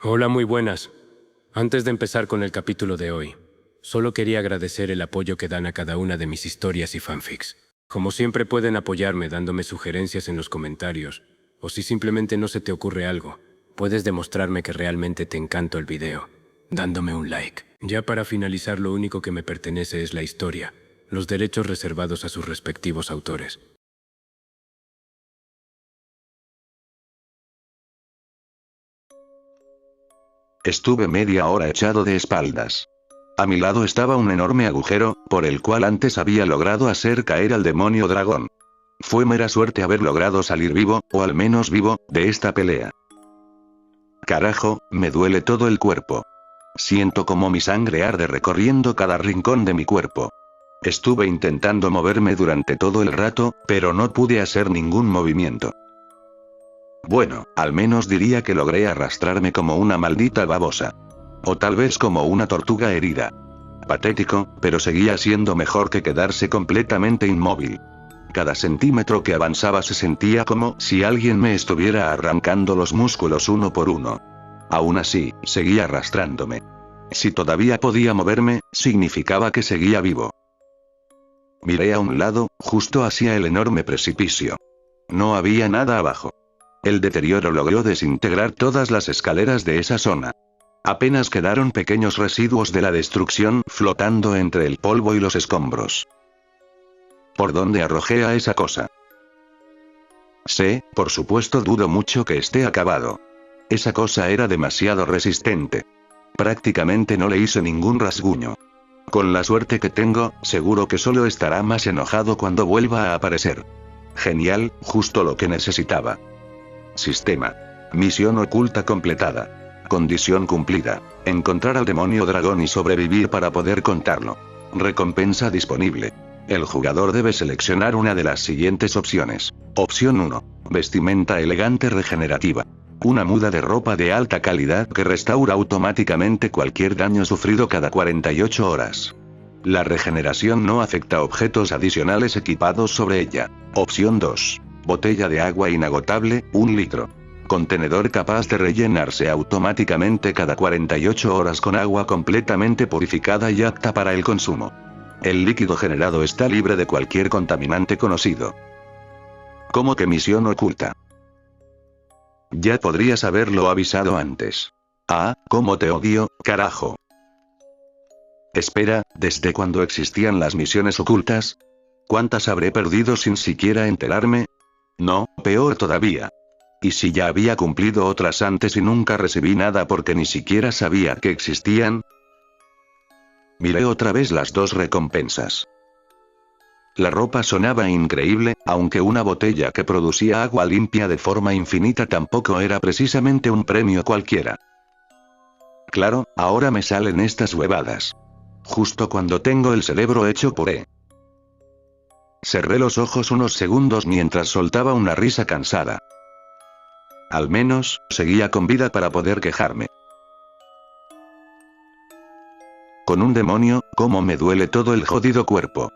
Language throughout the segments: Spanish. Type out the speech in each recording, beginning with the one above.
Hola, muy buenas. Antes de empezar con el capítulo de hoy, solo quería agradecer el apoyo que dan a cada una de mis historias y fanfics. Como siempre pueden apoyarme dándome sugerencias en los comentarios, o si simplemente no se te ocurre algo, puedes demostrarme que realmente te encantó el video, dándome un like. Ya para finalizar, lo único que me pertenece es la historia, los derechos reservados a sus respectivos autores. Estuve media hora echado de espaldas. A mi lado estaba un enorme agujero, por el cual antes había logrado hacer caer al demonio dragón. Fue mera suerte haber logrado salir vivo, o al menos vivo, de esta pelea. Carajo, me duele todo el cuerpo. Siento como mi sangre arde recorriendo cada rincón de mi cuerpo. Estuve intentando moverme durante todo el rato, pero no pude hacer ningún movimiento. Bueno, al menos diría que logré arrastrarme como una maldita babosa. O tal vez como una tortuga herida. Patético, pero seguía siendo mejor que quedarse completamente inmóvil. Cada centímetro que avanzaba se sentía como si alguien me estuviera arrancando los músculos uno por uno. Aún así, seguía arrastrándome. Si todavía podía moverme, significaba que seguía vivo. Miré a un lado, justo hacia el enorme precipicio. No había nada abajo. El deterioro logró desintegrar todas las escaleras de esa zona. Apenas quedaron pequeños residuos de la destrucción flotando entre el polvo y los escombros. ¿Por dónde arrojé a esa cosa? Sé, por supuesto, dudo mucho que esté acabado. Esa cosa era demasiado resistente. Prácticamente no le hice ningún rasguño. Con la suerte que tengo, seguro que solo estará más enojado cuando vuelva a aparecer. Genial, justo lo que necesitaba. Sistema. Misión oculta completada. Condición cumplida. Encontrar al demonio dragón y sobrevivir para poder contarlo. Recompensa disponible. El jugador debe seleccionar una de las siguientes opciones. Opción 1. Vestimenta elegante regenerativa. Una muda de ropa de alta calidad que restaura automáticamente cualquier daño sufrido cada 48 horas. La regeneración no afecta a objetos adicionales equipados sobre ella. Opción 2. Botella de agua inagotable, 1 litro. Contenedor capaz de rellenarse automáticamente cada 48 horas con agua completamente purificada y apta para el consumo. El líquido generado está libre de cualquier contaminante conocido. ¿Cómo que misión oculta? Ya podrías haberlo avisado antes. Ah, cómo te odio, carajo. Espera, ¿desde cuándo existían las misiones ocultas? ¿Cuántas habré perdido sin siquiera enterarme? No, peor todavía. ¿Y si ya había cumplido otras antes y nunca recibí nada porque ni siquiera sabía que existían? Miré otra vez las dos recompensas. La ropa sonaba increíble, aunque una botella que producía agua limpia de forma infinita tampoco era precisamente un premio cualquiera. Claro, ahora me salen estas huevadas. Justo cuando tengo el cerebro hecho puré. Cerré los ojos unos segundos mientras soltaba una risa cansada. Al menos, seguía con vida para poder quejarme. Con un demonio, cómo me duele todo el jodido cuerpo.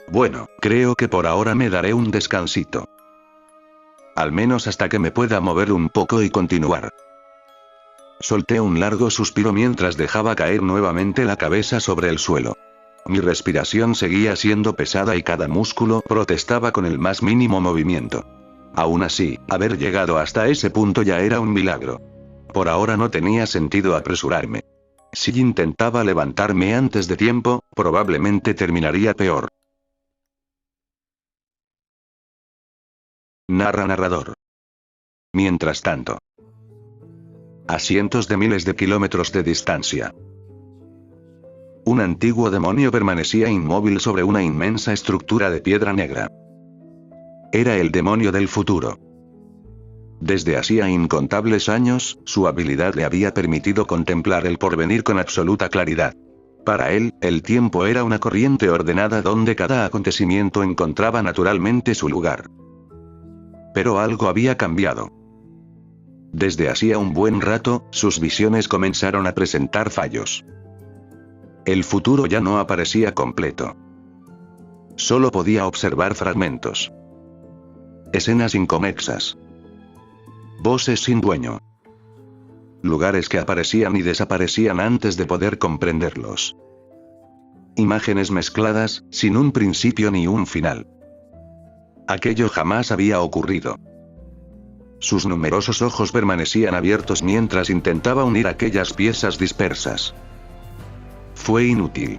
Bueno, creo que por ahora me daré un descansito. Al menos hasta que me pueda mover un poco y continuar. Solté un largo suspiro mientras dejaba caer nuevamente la cabeza sobre el suelo. Mi respiración seguía siendo pesada y cada músculo protestaba con el más mínimo movimiento. Aún así, haber llegado hasta ese punto ya era un milagro. Por ahora no tenía sentido apresurarme. Si intentaba levantarme antes de tiempo, probablemente terminaría peor. Narrador. Mientras tanto. A cientos de miles de kilómetros de distancia. Un antiguo demonio permanecía inmóvil sobre una inmensa estructura de piedra negra. Era el demonio del futuro. Desde hacía incontables años, su habilidad le había permitido contemplar el porvenir con absoluta claridad. Para él, el tiempo era una corriente ordenada donde cada acontecimiento encontraba naturalmente su lugar. Pero algo había cambiado. Desde hacía un buen rato, sus visiones comenzaron a presentar fallos. El futuro ya no aparecía completo. Solo podía observar fragmentos. Escenas inconexas. Voces sin dueño. lugares que aparecían y desaparecían antes de poder comprenderlos. Imágenes mezcladas, sin un principio ni un final. Aquello jamás había ocurrido. Sus numerosos ojos permanecían abiertos mientras intentaba unir aquellas piezas dispersas. Fue inútil.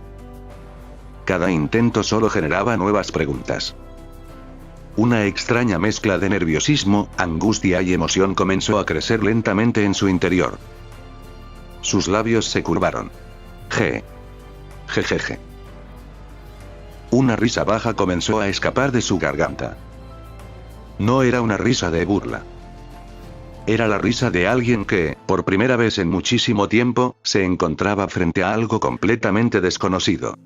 Cada intento solo generaba nuevas preguntas. Una extraña mezcla de nerviosismo, angustia y emoción comenzó a crecer lentamente en su interior. Sus labios se curvaron. Jejeje. Una risa baja comenzó a escapar de su garganta. No era una risa de burla. Era la risa de alguien que, por primera vez en muchísimo tiempo, se encontraba frente a algo completamente desconocido.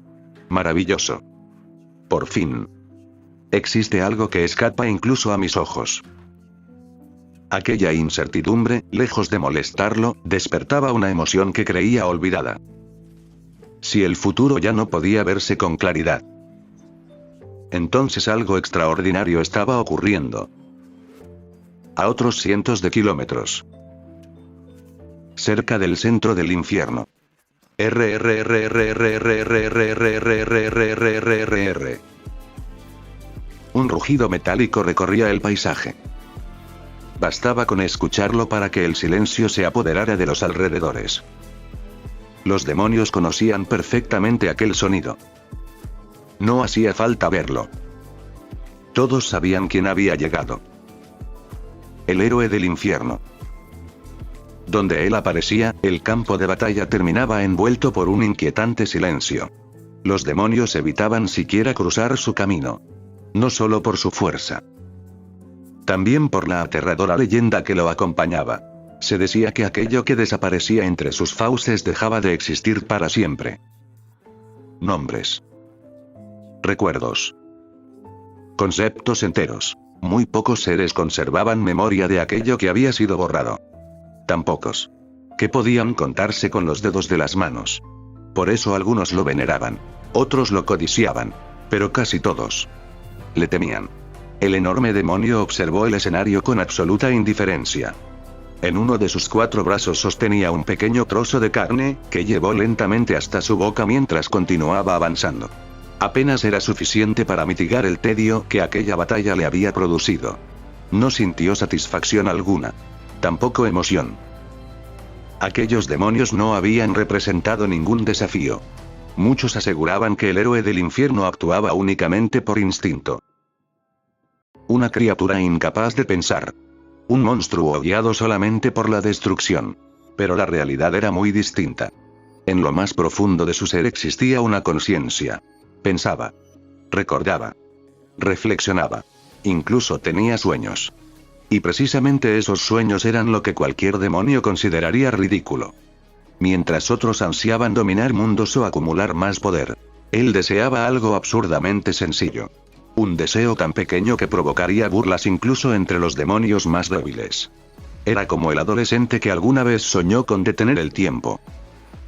Maravilloso. Por fin. Existe algo que escapa incluso a mis ojos. Aquella incertidumbre, lejos de molestarlo, despertaba una emoción que creía olvidada. Si el futuro ya no podía verse con claridad. Entonces algo extraordinario estaba ocurriendo. A otros cientos de kilómetros. Cerca del centro del infierno. Un rugido metálico recorría el paisaje. Bastaba con escucharlo para que el silencio se apoderara de los alrededores. Los demonios conocían perfectamente aquel sonido. No hacía falta verlo. Todos sabían quién había llegado. El héroe del infierno. Donde él aparecía, el campo de batalla terminaba envuelto por un inquietante silencio. Los demonios evitaban siquiera cruzar su camino. No solo por su fuerza. También por la aterradora leyenda que lo acompañaba. Se decía que aquello que desaparecía entre sus fauces dejaba de existir para siempre. Nombres. Recuerdos. Conceptos enteros. Muy pocos seres conservaban memoria de aquello que había sido borrado. Tan pocos. Que podían contarse con los dedos de las manos. Por eso algunos lo veneraban. Otros lo codiciaban. Pero casi todos le temían. El enorme demonio observó el escenario con absoluta indiferencia. En uno de sus 4 brazos sostenía un pequeño trozo de carne, que llevó lentamente hasta su boca mientras continuaba avanzando. Apenas era suficiente para mitigar el tedio que aquella batalla le había producido. No sintió satisfacción alguna. Tampoco emoción. Aquellos demonios no habían representado ningún desafío. Muchos aseguraban que el héroe del infierno actuaba únicamente por instinto. Una criatura incapaz de pensar. Un monstruo guiado solamente por la destrucción. Pero la realidad era muy distinta. En lo más profundo de su ser existía una conciencia. Pensaba. Recordaba. Reflexionaba. Incluso tenía sueños. Y precisamente esos sueños eran lo que cualquier demonio consideraría ridículo. Mientras otros ansiaban dominar mundos o acumular más poder. Él deseaba algo absurdamente sencillo. Un deseo tan pequeño que provocaría burlas incluso entre los demonios más débiles. Era como el adolescente que alguna vez soñó con detener el tiempo.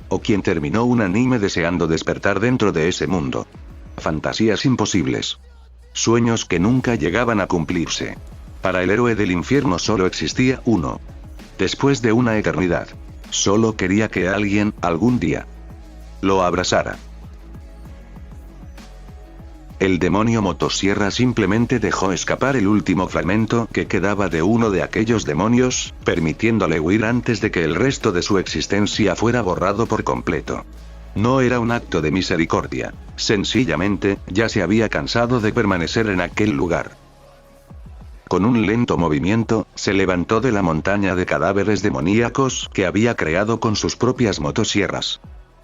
O quien terminó un anime deseando despertar dentro de ese mundo. Fantasías imposibles. Sueños que nunca llegaban a cumplirse. Para el héroe del infierno solo existía uno. Después de una eternidad. Solo quería que alguien, algún día, lo abrazara. El demonio motosierra simplemente dejó escapar el último fragmento que quedaba de uno de aquellos demonios, permitiéndole huir antes de que el resto de su existencia fuera borrado por completo. No era un acto de misericordia. Sencillamente, ya se había cansado de permanecer en aquel lugar. Con un lento movimiento, se levantó de la montaña de cadáveres demoníacos que había creado con sus propias motosierras.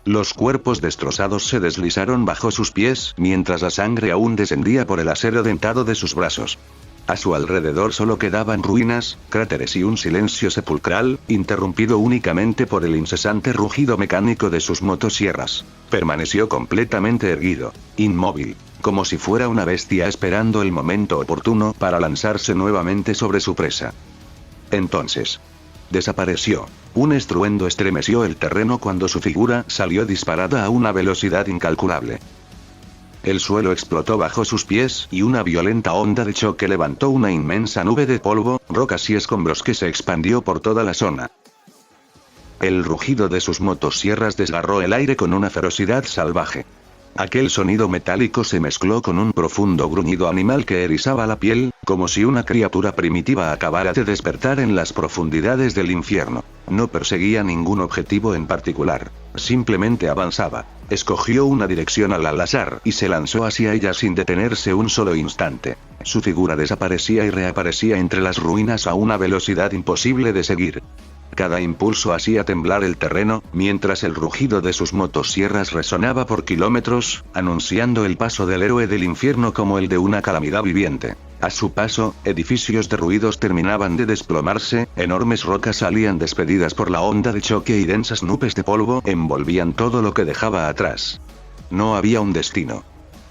Los cuerpos destrozados se deslizaron bajo sus pies mientras la sangre aún descendía por el acero dentado de sus brazos. A su alrededor solo quedaban ruinas, cráteres y un silencio sepulcral, interrumpido únicamente por el incesante rugido mecánico de sus motosierras. Permaneció completamente erguido, inmóvil, como si fuera una bestia esperando el momento oportuno para lanzarse nuevamente sobre su presa. Entonces, desapareció. Un estruendo estremeció el terreno cuando su figura salió disparada a una velocidad incalculable. El suelo explotó bajo sus pies y una violenta onda de choque levantó una inmensa nube de polvo, rocas y escombros que se expandió por toda la zona. El rugido de sus motosierras desgarró el aire con una ferocidad salvaje. Aquel sonido metálico se mezcló con un profundo gruñido animal que erizaba la piel, como si una criatura primitiva acabara de despertar en las profundidades del infierno. No perseguía ningún objetivo en particular. Simplemente avanzaba. Escogió una dirección al azar y se lanzó hacia ella sin detenerse un solo instante. Su figura desaparecía y reaparecía entre las ruinas a una velocidad imposible de seguir. Cada impulso hacía temblar el terreno, mientras el rugido de sus motosierras resonaba por kilómetros, anunciando el paso del héroe del infierno como el de una calamidad viviente. A su paso, edificios derruidos terminaban de desplomarse, enormes rocas salían despedidas por la onda de choque y densas nubes de polvo envolvían todo lo que dejaba atrás. No había un destino.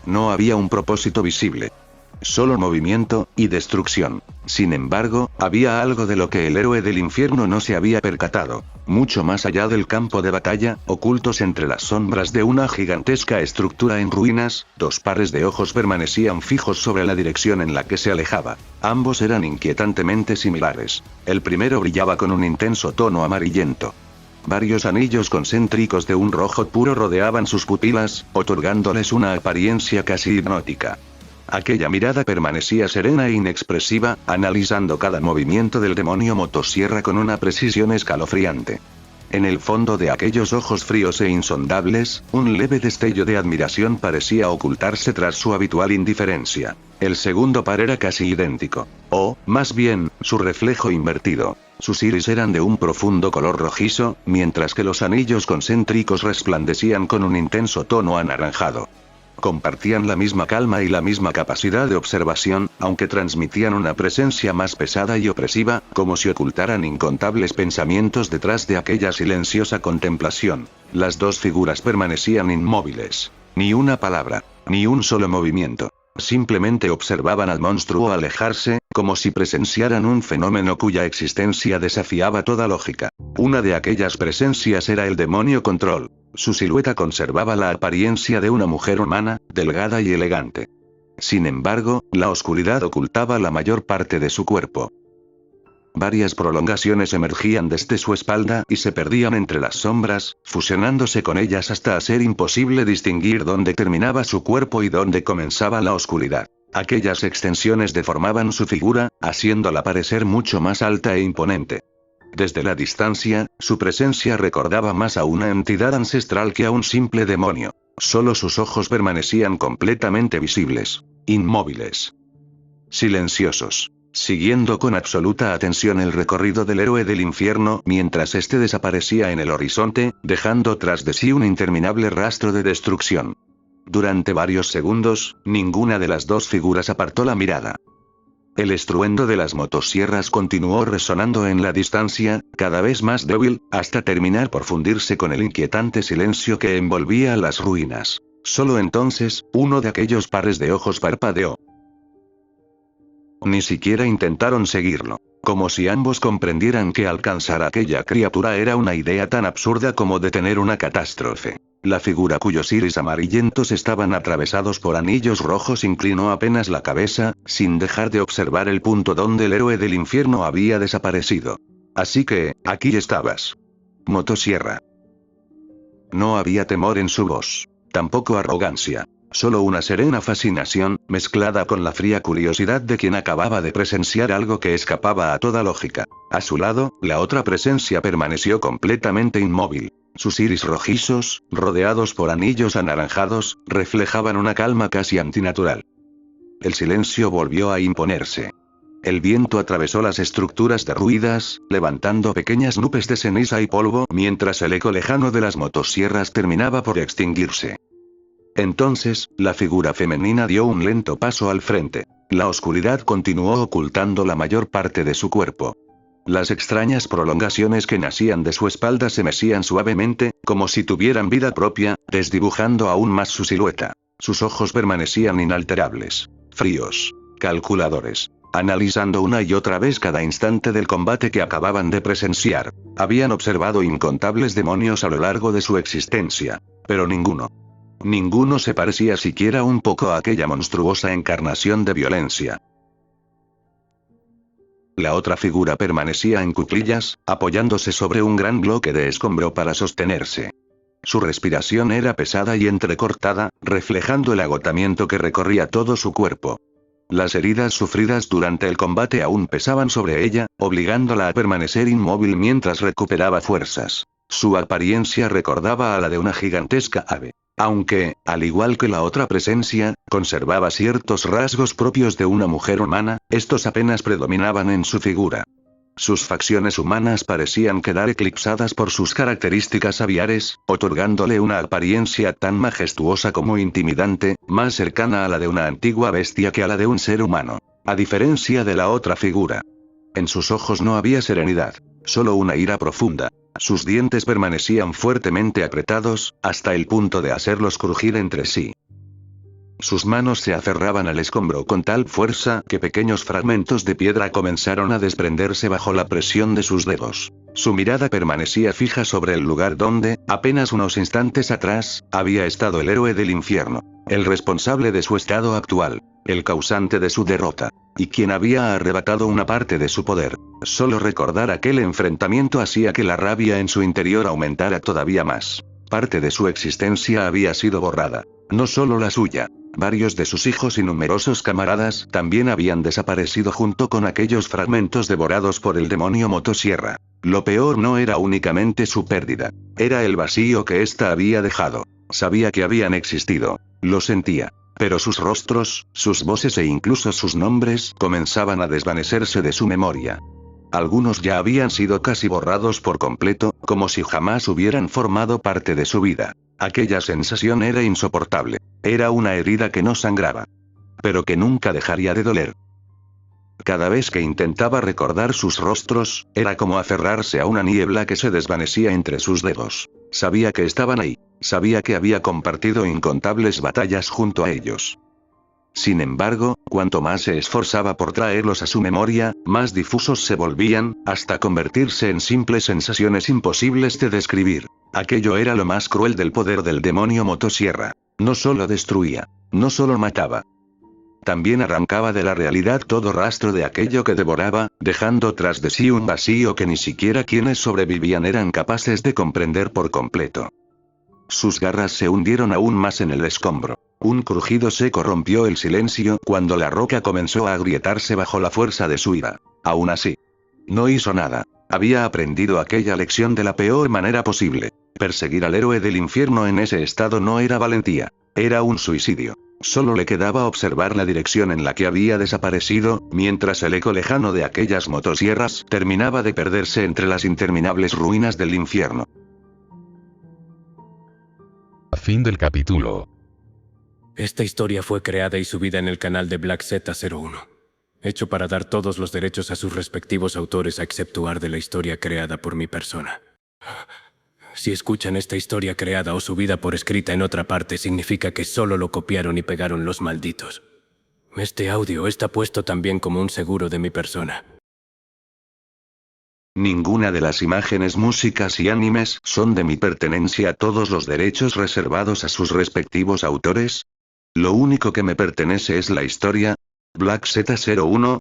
No había un propósito visible. Solo movimiento y destrucción. Sin embargo, había algo de lo que el héroe del infierno no se había percatado. Mucho más allá del campo de batalla, ocultos entre las sombras de una gigantesca estructura en ruinas, dos pares de ojos permanecían fijos sobre la dirección en la que se alejaba. Ambos eran inquietantemente similares. El primero brillaba con un intenso tono amarillento. Varios anillos concéntricos de un rojo puro rodeaban sus pupilas, otorgándoles una apariencia casi hipnótica. Aquella mirada permanecía serena e inexpresiva, analizando cada movimiento del demonio motosierra con una precisión escalofriante. En el fondo de aquellos ojos fríos e insondables, un leve destello de admiración parecía ocultarse tras su habitual indiferencia. El segundo par era casi idéntico. O, más bien, su reflejo invertido. Sus iris eran de un profundo color rojizo, mientras que los anillos concéntricos resplandecían con un intenso tono anaranjado. Compartían la misma calma y la misma capacidad de observación, aunque transmitían una presencia más pesada y opresiva, como si ocultaran incontables pensamientos detrás de aquella silenciosa contemplación. Las dos figuras permanecían inmóviles. Ni una palabra, ni un solo movimiento. Simplemente observaban al monstruo alejarse, como si presenciaran un fenómeno cuya existencia desafiaba toda lógica. Una de aquellas presencias era el demonio Control. Su silueta conservaba la apariencia de una mujer humana, delgada y elegante. Sin embargo, la oscuridad ocultaba la mayor parte de su cuerpo. Varias prolongaciones emergían desde su espalda y se perdían entre las sombras, fusionándose con ellas hasta hacer imposible distinguir dónde terminaba su cuerpo y dónde comenzaba la oscuridad. Aquellas extensiones deformaban su figura, haciéndola parecer mucho más alta e imponente. Desde la distancia, su presencia recordaba más a una entidad ancestral que a un simple demonio. Solo sus ojos permanecían completamente visibles. Inmóviles. Silenciosos. Siguiendo con absoluta atención el recorrido del héroe del infierno mientras éste desaparecía en el horizonte, dejando tras de sí un interminable rastro de destrucción. Durante varios segundos, ninguna de las dos figuras apartó la mirada. El estruendo de las motosierras continuó resonando en la distancia, cada vez más débil, hasta terminar por fundirse con el inquietante silencio que envolvía las ruinas. Solo entonces, uno de aquellos pares de ojos parpadeó. Ni siquiera intentaron seguirlo. Como si ambos comprendieran que alcanzar a aquella criatura era una idea tan absurda como detener una catástrofe. La figura cuyos iris amarillentos estaban atravesados por anillos rojos inclinó apenas la cabeza, sin dejar de observar el punto donde el héroe del infierno había desaparecido. Así que, aquí estabas. Motosierra. No había temor en su voz. Tampoco arrogancia. Solo una serena fascinación, mezclada con la fría curiosidad de quien acababa de presenciar algo que escapaba a toda lógica. A su lado, la otra presencia permaneció completamente inmóvil. Sus iris rojizos, rodeados por anillos anaranjados, reflejaban una calma casi antinatural. El silencio volvió a imponerse. El viento atravesó las estructuras derruidas, levantando pequeñas nubes de ceniza y polvo, mientras el eco lejano de las motosierras terminaba por extinguirse. Entonces, la figura femenina dio un lento paso al frente. La oscuridad continuó ocultando la mayor parte de su cuerpo. Las extrañas prolongaciones que nacían de su espalda se mecían suavemente, como si tuvieran vida propia, desdibujando aún más su silueta. Sus ojos permanecían inalterables, fríos, calculadores, analizando una y otra vez cada instante del combate que acababan de presenciar. Habían observado incontables demonios a lo largo de su existencia, pero ninguno se parecía siquiera un poco a aquella monstruosa encarnación de violencia. La otra figura permanecía en cuclillas, apoyándose sobre un gran bloque de escombro para sostenerse. Su respiración era pesada y entrecortada, reflejando el agotamiento que recorría todo su cuerpo. Las heridas sufridas durante el combate aún pesaban sobre ella, obligándola a permanecer inmóvil mientras recuperaba fuerzas. Su apariencia recordaba a la de una gigantesca ave. Aunque, al igual que la otra presencia, conservaba ciertos rasgos propios de una mujer humana, estos apenas predominaban en su figura. Sus facciones humanas parecían quedar eclipsadas por sus características aviares, otorgándole una apariencia tan majestuosa como intimidante, más cercana a la de una antigua bestia que a la de un ser humano. A diferencia de la otra figura. En sus ojos no había serenidad, solo una ira profunda. Sus dientes permanecían fuertemente apretados, hasta el punto de hacerlos crujir entre sí. Sus manos se aferraban al escombro con tal fuerza que pequeños fragmentos de piedra comenzaron a desprenderse bajo la presión de sus dedos. Su mirada permanecía fija sobre el lugar donde, apenas unos instantes atrás, había estado el héroe del infierno. El responsable de su estado actual. El causante de su derrota. Y quien había arrebatado una parte de su poder. Solo recordar aquel enfrentamiento hacía que la rabia en su interior aumentara todavía más. Parte de su existencia había sido borrada. No solo la suya. Varios de sus hijos y numerosos camaradas también habían desaparecido junto con aquellos fragmentos devorados por el demonio motosierra. Lo peor no era únicamente su pérdida. Era el vacío que ésta había dejado. Sabía que habían existido. Lo sentía. Pero sus rostros, sus voces e incluso sus nombres comenzaban a desvanecerse de su memoria. Algunos ya habían sido casi borrados por completo, como si jamás hubieran formado parte de su vida. Aquella sensación era insoportable. Era una herida que no sangraba. Pero que nunca dejaría de doler. Cada vez que intentaba recordar sus rostros, era como aferrarse a una niebla que se desvanecía entre sus dedos. Sabía que estaban ahí. Sabía que había compartido incontables batallas junto a ellos. Sin embargo, cuanto más se esforzaba por traerlos a su memoria, más difusos se volvían, hasta convertirse en simples sensaciones imposibles de describir. Aquello era lo más cruel del poder del demonio motosierra. No solo destruía, no solo mataba. También arrancaba de la realidad todo rastro de aquello que devoraba, dejando tras de sí un vacío que ni siquiera quienes sobrevivían eran capaces de comprender por completo. Sus garras se hundieron aún más en el escombro. Un crujido seco rompió el silencio cuando la roca comenzó a agrietarse bajo la fuerza de su ira. Aún así, no hizo nada. Había aprendido aquella lección de la peor manera posible. Perseguir al héroe del infierno en ese estado no era valentía. Era un suicidio. Solo le quedaba observar la dirección en la que había desaparecido, mientras el eco lejano de aquellas motosierras terminaba de perderse entre las interminables ruinas del infierno. Fin del capítulo. Esta historia fue creada y subida en el canal de Black Z01. Hecho para dar todos los derechos a sus respectivos autores a exceptuar de la historia creada por mi persona. Si escuchan esta historia creada o subida por escrita en otra parte, significa que solo lo copiaron y pegaron los malditos. Este audio está puesto también como un seguro de mi persona. Ninguna de las imágenes, músicas y animes son de mi pertenencia. Todos los derechos reservados a sus respectivos autores. Lo único que me pertenece es la historia. Black Z01,